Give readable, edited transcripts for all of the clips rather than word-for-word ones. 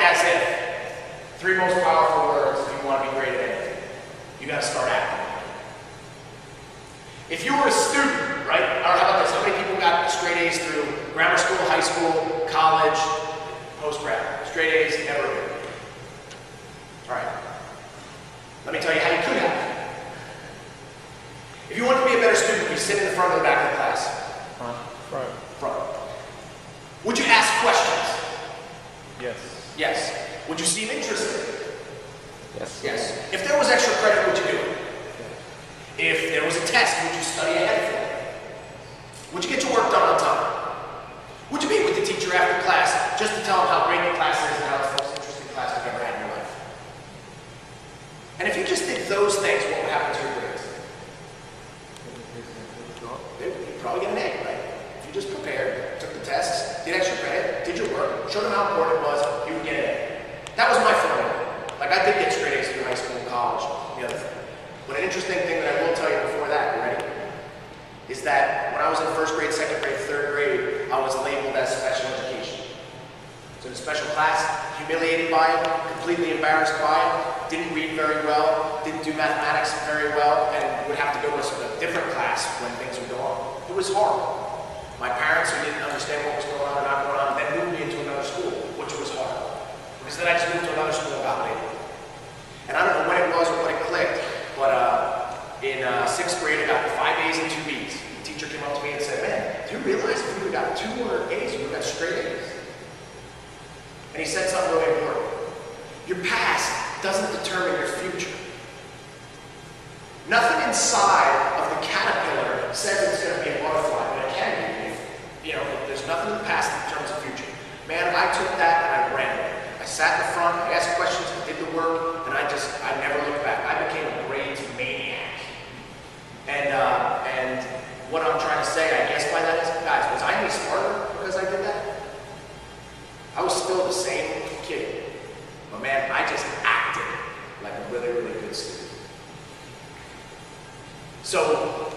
Act as if. 3 most powerful words if you want to be great at anything. You got to start acting. If you were a student, right? Or how about this? How many people got straight A's through grammar school, high school, college, post-grad? Straight A's, never good. All right. Let me tell you how you could have. If you want to be a better student, you sit in the front or the back of the class. Front. Would you ask questions? Yes. Yes. Would you seem interested? Yes. Yes. If there was extra credit, would you do it? If there was a test, would you study ahead for it? Would you get your work done on time? Would you meet with the teacher after class just to tell them how great the class is and how it's the most interesting class you've ever had in your life? And if you just did those things, what would happen to your grades? You'd probably get an A, right? If you just prepared, took the tests, did extra credit, did your work, showed them how important it was, you would get an A. That was my formula. Like, I did get straight A's through high school and college, the other thing. But an interesting thing that I will tell you before that, you ready? Is that when I was in 1st grade, 2nd grade, 3rd grade, I was labeled as special education. So in a special class, humiliated by it, completely embarrassed by it, didn't read very well, didn't do mathematics very well, and would have to go to a different class when things would go on. It was horrible. My parents, who didn't understand what was going on and not going on, then moved me into another school, which was horrible. Because then I just moved to another school and got labeled. And I don't know when it was or when it clicked, but in 6th grade, I got 5 A's and 2 B's. The teacher came up to me and said, man, do you realize if you would have got 2 more A's, you would have got straight A's? And he said something really important. Your past doesn't determine your future. Nothing inside of the caterpillar says it's going to be a butterfly, but it can be. There's nothing in the past that determines the future. Man, I took that and I ran with it. I sat in the front, I asked questions, I did the work, and I never looked back. I became a grades maniac. And what I'm trying to say, I guess by that is, guys, was I any smarter because I did that? I was still the same kid. But man, I just acted like a really, really good student. So,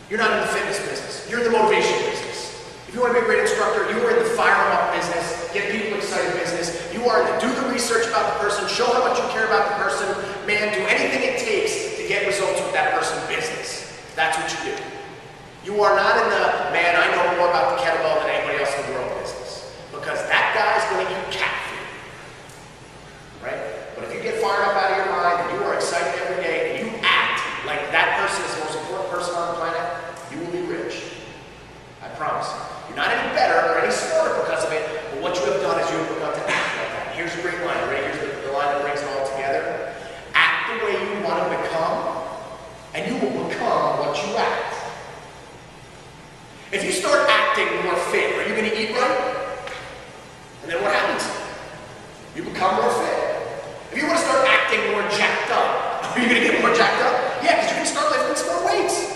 you're not in the fitness business. You're in the motivation business. If you want to be a great instructor, you are in the fire them up business, get people excited business. You are in the do the research about the person, show how much you care about the person. Man, do anything it takes to get results with that person business. That's what you do. You are not in the, man, I know more about the kettlebell than anybody else in the world business. Because that guy's going to eat cat food. Right? But if you get fired up out of your mind and you are excited every day and you act like that person is the most important person on the planet, you will be rich. I promise you. You're not any better or any smarter because of it, but what you have done is you have begun to act like that. Here's a great line, right? Here's the line that brings it all together. Act the way you want to become, and you will become what you act. If you start acting more fit, are you going to eat right? And then what happens? You become more fit. If you want to start acting more jacked up, are you going to get more jacked up? Yeah, because you can start lifting some more weights.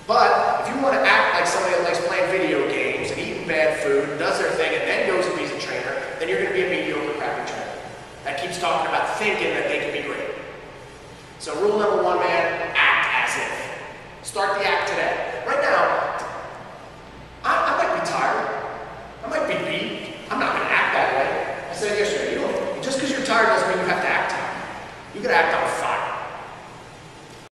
But if you want to act like somebody that likes playing video games and eating bad food, does their thing, and then goes and be a trainer, then you're going to be a mediocre, crappy trainer. That keeps talking about thinking that they can be great. So rule number 1, man, act as if. Start the act today.